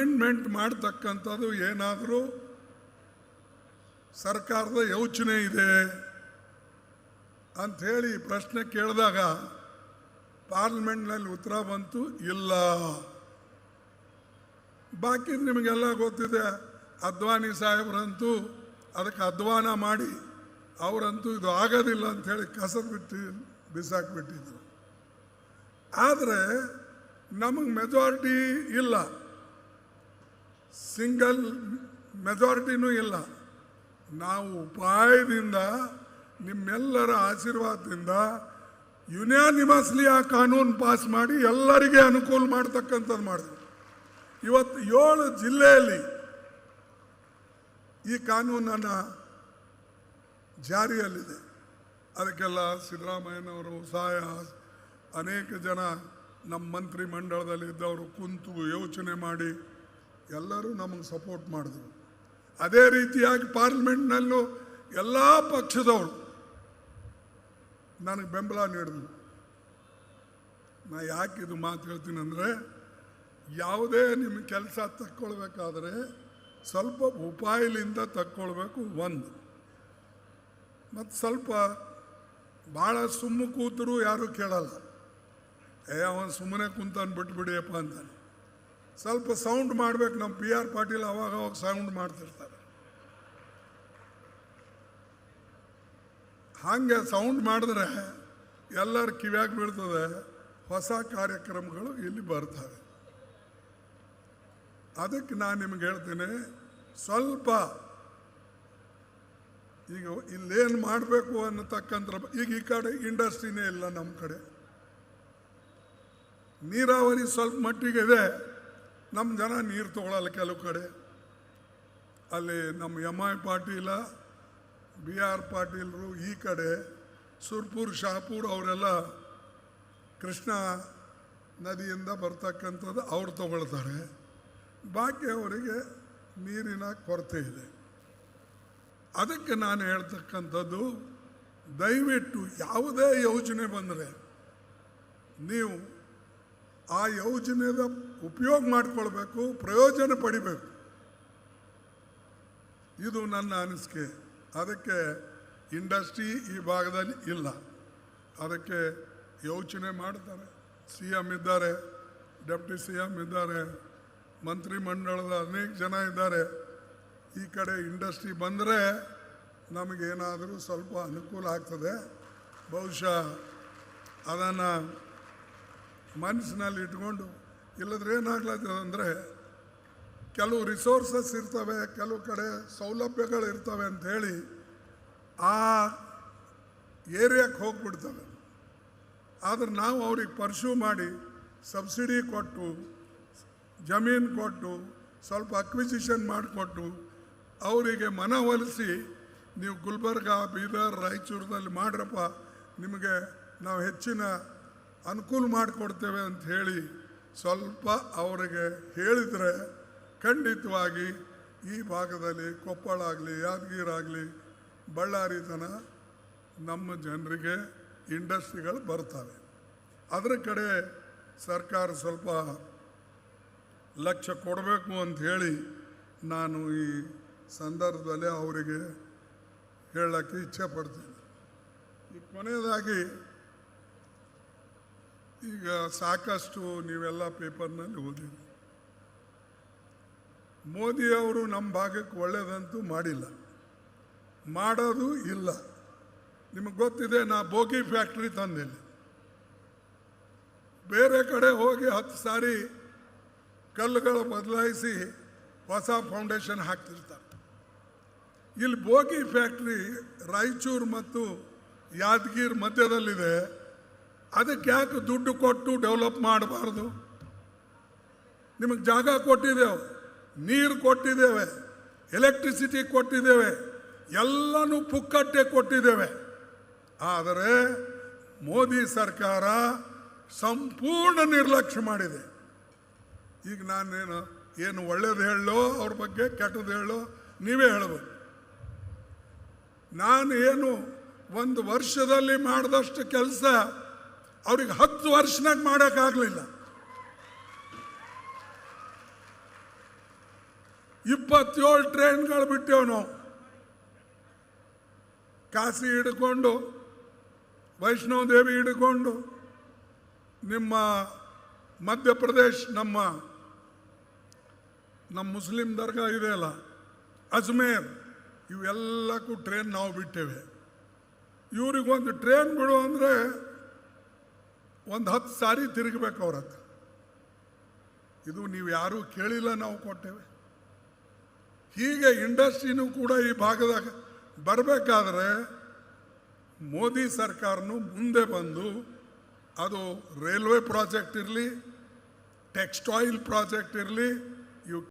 Amendment ಮಾಡ್ತಕ್ಕಂಥದ್ದು ಏನಾದರೂ ಸರ್ಕಾರದ ಯೋಚನೆ ಇದೆ ಅಂಥೇಳಿ ಪ್ರಶ್ನೆ ಕೇಳಿದಾಗ ಪಾರ್ಲಿಮೆಂಟ್ನಲ್ಲಿ ಉತ್ತರ ಬಂತು, ಇಲ್ಲ. ಬಾಕಿ ನಿಮಗೆಲ್ಲ ಗೊತ್ತಿದೆ. ಅದ್ವಾನಿ ಸಾಹೇಬ್ರಂತೂ ಅದಕ್ಕೆ ಅಧ್ವಾನ ಮಾಡಿ ಅವರಂತೂ ಇದು ಆಗೋದಿಲ್ಲ ಅಂಥೇಳಿ ಬಿಸಾಕ್ಬಿಟ್ಟಿದ್ರು. ಆದರೆ ನಮಗೆ ಮೆಜಾರಿಟಿ ಇಲ್ಲ, ಸಿಂಗಲ್ ಮೆಜಾರಿಟಿನೂ ಇಲ್ಲ. ನಾವು ಉಪಾಯದಿಂದ ನಿಮ್ಮೆಲ್ಲರ ಆಶೀರ್ವಾದದಿಂದ ಯುನಾನಿಮಸ್ಲಿ ಆ ಕಾನೂನು ಪಾಸ್ ಮಾಡಿ ಎಲ್ಲರಿಗೆ ಅನುಕೂಲ ಮಾಡ್ತಕ್ಕಂಥದ್ದು ಮಾಡಿದ್ವಿ. ಇವತ್ತು 7 ಜಿಲ್ಲೆಯಲ್ಲಿ ಈ ಕಾನೂನನ್ನು ಜಾರಿಯಲ್ಲಿದೆ. ಅದಕ್ಕೆಲ್ಲ ಸಿದ್ದರಾಮಯ್ಯನವರು ಸಹಾಯ, ಅನೇಕ ಜನ ನಮ್ಮ ಮಂತ್ರಿ ಮಂಡಳದಲ್ಲಿದ್ದವರು ಕುಂತು ಯೋಚನೆ ಮಾಡಿ ಎಲ್ಲರೂ ನಮಗೆ ಸಪೋರ್ಟ್ ಮಾಡಿದ್ರು. ಅದೇ ರೀತಿಯಾಗಿ ಪಾರ್ಲಿಮೆಂಟ್ನಲ್ಲೂ ಎಲ್ಲ ಪಕ್ಷದವರು ನನಗೆ ಬೆಂಬಲ ನೀಡಿದ್ರು. ನಾ ಯಾಕೆ ಇದು ಮಾತು ಹೇಳ್ತೀನಿ ಅಂದರೆ, ಯಾವುದೇ ನಿಮ್ಮ ಕೆಲಸ ತಕ್ಕೊಳ್ಬೇಕಾದ್ರೆ ಸ್ವಲ್ಪ ಉಪಾಯಲಿಂದ ತಕ್ಕೊಳ್ಬೇಕು ಒಂದು. ಮತ್ತು ಸ್ವಲ್ಪ ಭಾಳ ಸುಮ್ಮ ಕೂತರು ಯಾರೂ ಕೇಳಲ್ಲ. ಅವನು ಸುಮ್ಮನೆ ಕುಂತಾನು ಬಿಟ್ಬಿಡಿಯಪ್ಪ ಅಂತಾನೆ. ಸ್ವಲ್ಪ ಸೌಂಡ್ ಮಾಡಬೇಕು. ನಮ್ಮ PR ಪಾಟೀಲ್ ಅವಾಗ ಸೌಂಡ್ ಮಾಡ್ತಿರ್ತಾರೆ. ಹಾಗೆ ಸೌಂಡ್ ಮಾಡಿದ್ರೆ ಎಲ್ಲರ ಕಿವ್ಯಾಗ ಬೀಳ್ತದೆ. ಹೊಸ ಕಾರ್ಯಕ್ರಮಗಳು ಇಲ್ಲಿ ಬರ್ತವೆ. ಅದಕ್ಕೆ ನಾನು ನಿಮ್ಗೆ ಹೇಳ್ತೀನಿ, ಸ್ವಲ್ಪ ಈಗ ಇಲ್ಲೇನು ಮಾಡಬೇಕು ಅನ್ನತಕ್ಕಂಥ ಈಗ ಈ ಕಡೆ ಇಂಡಸ್ಟ್ರಿನೇ ಇಲ್ಲ. ನಮ್ಮ ಕಡೆ ನೀರಾವರಿ ಸ್ವಲ್ಪ ಮಟ್ಟಿಗೆ ಇದೆ. ನಮ್ಮ ಜನ ನೀರು ತಗೊಳ್ಳಲ್ಲ ಕೆಲವು ಕಡೆ. ಅಲ್ಲಿ ನಮ್ಮ MI ಪಾಟೀಲ, BR ಪಾಟೀಲರು ಈ ಕಡೆ ಸುರ್ಪುರ್ ಶಾಪುರ್ ಅವರೆಲ್ಲ ಕೃಷ್ಣ ನದಿಯಿಂದ ಬರ್ತಕ್ಕಂಥದ್ದು ಅವ್ರು ತಗೊಳ್ತಾರೆ. ಬಾಕಿ ಅವರಿಗೆ ನೀರಿನ ಕೊರತೆ ಇದೆ. ಅದಕ್ಕೆ ನಾನು ಹೇಳ್ತಕ್ಕಂಥದ್ದು, ದಯವಿಟ್ಟು ಯಾವುದೇ ಯೋಜನೆ ಬಂದರೆ ನೀವು ಆ ಯೋಜನೆದ ಉಪಯೋಗ ಮಾಡಿಕೊಳ್ಬೇಕು, ಪ್ರಯೋಜನ ಪಡಿಬೇಕು. ಇದು ನನ್ನ ಅನಿಸಿಕೆ. ಅದಕ್ಕೆ ಇಂಡಸ್ಟ್ರಿ ಈ ಭಾಗದಲ್ಲಿ ಇಲ್ಲ. ಅದಕ್ಕೆ ಯೋಚನೆ ಮಾಡ್ತಾರೆ. CM ಇದ್ದಾರೆ, ಡೆಪ್ಟಿ CM ಇದ್ದಾರೆ, ಮಂತ್ರಿ ಮಂಡಳದ ಅನೇಕ ಜನ ಇದ್ದಾರೆ. ಈ ಕಡೆ ಇಂಡಸ್ಟ್ರಿ ಬಂದರೆ ನಮಗೇನಾದರೂ ಸ್ವಲ್ಪ ಅನುಕೂಲ ಆಗ್ತದೆ. ಬಹುಶಃ ಅದನ್ನು ಮನಸ್ಸಿನಲ್ಲಿ ಇಟ್ಕೊಂಡು, ಇಲ್ಲದ್ರೆ ಏನಾಗ್ಲತ್ತದ ಅಂದರೆ ಕೆಲವು ರಿಸೋರ್ಸಸ್ ಇರ್ತವೆ, ಕೆಲವು ಕಡೆ ಸೌಲಭ್ಯಗಳು ಇರ್ತವೆ ಅಂಥೇಳಿ ಆ ಏರಿಯಾಕ್ಕೆ ಹೋಗ್ಬಿಡ್ತವೆ. ಆದರೆ ನಾವು ಅವ್ರಿಗೆ ಪರ್ಸ್ಯೂ ಮಾಡಿ ಸಬ್ಸಿಡಿ ಕೊಟ್ಟು, ಜಮೀನು ಕೊಟ್ಟು, ಸ್ವಲ್ಪ ಅಕ್ವಿಸಿಷನ್ ಮಾಡಿಕೊಟ್ಟು ಅವರಿಗೆ ಮನವೊಲಿಸಿ, ನೀವು ಗುಲ್ಬರ್ಗ, ಬೀದರ್, ರಾಯಚೂರಿನಲ್ಲಿ ಮಾಡ್ರಪ್ಪ, ನಿಮಗೆ ನಾವು ಹೆಚ್ಚಿನ ಅನುಕೂಲ ಮಾಡಿಕೊಡ್ತೇವೆ ಅಂತ ಹೇಳಿ ಸ್ವಲ್ಪ ಅವರಿಗೆ ಹೇಳಿದರೆ ಖಂಡಿತವಾಗಿ ಈ ಭಾಗದಲ್ಲಿ ಕೊಪ್ಪಳ ಆಗಲಿ, ಯಾದಗಿರಿ ಆಗಲಿ, ಬಳ್ಳಾರಿ ತನ ನಮ್ಮ ಜನರಿಗೆ ಇಂಡಸ್ಟ್ರಿಗಳು ಬರ್ತವೆ. ಅದರ ಕಡೆ ಸರ್ಕಾರ ಸ್ವಲ್ಪ ಲಕ್ಷ್ಯ ಕೊಡಬೇಕು ಅಂತ ಹೇಳಿ ನಾನು ಈ ಸಂದರ್ಭದಲ್ಲಿ ಅವರಿಗೆ ಹೇಳೋಕ್ಕೆ ಇಚ್ಛೆ ಪಡ್ತೀನಿ. ಈ ಕೊನೆಯದಾಗಿ, ಈಗ ಸಾಕಷ್ಟು ನೀವೆಲ್ಲ ಪೇಪರ್ನಲ್ಲಿ ಓದಿರಿ, ಮೋದಿಯವರು ನಮ್ಮ ಭಾಗಕ್ಕೆ ಒಳ್ಳೆಯದಂತೂ ಮಾಡಿಲ್ಲ, ಮಾಡೋದು ಇಲ್ಲ. ನಿಮಗೆ ಗೊತ್ತಿದೆ, ನಾ ಬೋಗಿ ಫ್ಯಾಕ್ಟ್ರಿ ತಂದಿಲ್ಲ. ಬೇರೆ ಕಡೆ ಹೋಗಿ 10 ಸಾರಿ ಕಲ್ಲುಗಳು ಬದಲಾಯಿಸಿ ಹೊಸ ಫೌಂಡೇಶನ್ ಹಾಕ್ತಿರ್ತಾರೆ. ಇಲ್ಲಿ ಬೋಗಿ ಫ್ಯಾಕ್ಟ್ರಿ ರಾಯಚೂರು ಮತ್ತು ಯಾದಗಿರಿ ಮಧ್ಯದಲ್ಲಿದೆ. ಅದಕ್ಕೆ ಯಾಕೆ ದುಡ್ಡು ಕೊಟ್ಟು ಡೆವಲಪ್ ಮಾಡಬಾರ್ದು? ನಿಮಗೆ ಜಾಗ ಕೊಟ್ಟಿದ್ದೇವೆ, ನೀರು ಕೊಟ್ಟಿದ್ದೇವೆ, ಎಲೆಕ್ಟ್ರಿಸಿಟಿ ಕೊಟ್ಟಿದ್ದೇವೆ, ಎಲ್ಲನೂ ಪುಕ್ಕಟ್ಟೆ ಕೊಟ್ಟಿದ್ದೇವೆ. ಆದರೆ ಮೋದಿ ಸರ್ಕಾರ ಸಂಪೂರ್ಣ ನಿರ್ಲಕ್ಷ್ಯ ಮಾಡಿದೆ. ಈಗ ಏನು ಒಳ್ಳೇದು ಹೇಳೋ ಅವ್ರ ಬಗ್ಗೆ, ಕೆಟ್ಟದ್ದು ಹೇಳೋ ನೀವೇ ಹೇಳಬೇಕು. ನಾನು ಏನು 1 ವರ್ಷದಲ್ಲಿ ಮಾಡಿದಷ್ಟು ಕೆಲಸ ಅವ್ರಿಗೆ 10 ವರ್ಷನಾಗ ಮಾಡೋಕ್ಕಾಗಲಿಲ್ಲ. 27 ಟ್ರೈನ್ಗಳು ಬಿಟ್ಟೇವು ನಾವು. ಕಾಶಿ ಹಿಡ್ಕೊಂಡು, ವೈಷ್ಣೋದೇವಿ ಹಿಡ್ಕೊಂಡು, ನಿಮ್ಮ ಮಧ್ಯಪ್ರದೇಶ್ ನಮ್ಮ ಮುಸ್ಲಿಂ ದರ್ಗಾ ಇದೆಯಲ್ಲ, ಅಜ್ಮೇರ್, ಇವೆಲ್ಲಕ್ಕೂ ಟ್ರೈನ್ ನಾವು ಬಿಟ್ಟೇವೆ. ಇವ್ರಿಗೊಂದು ಟ್ರೈನ್ ಬಿಡು ಅಂದರೆ ಒಂದು 10 ಸಾರಿ ತಿರುಗಬೇಕು ಅವ್ರ ಹತ್ರ. ಇದು ನೀವು ಯಾರೂ ಕೇಳಿಲ್ಲ, ನಾವು ಕೊಟ್ಟೇವೆ. ಹೀಗೆ ಇಂಡಸ್ಟ್ರಿನೂ ಕೂಡ ಈ ಭಾಗದಾಗ ಬರಬೇಕಾದ್ರೆ ಮೋದಿ ಸರ್ಕಾರನು ಮುಂದೆ ಬಂದು, ಅದು ರೈಲ್ವೆ ಪ್ರಾಜೆಕ್ಟ್ ಇರಲಿ, ಟೆಕ್ಸ್ಟೈಲ್ ಪ್ರಾಜೆಕ್ಟ್ ಇರಲಿ,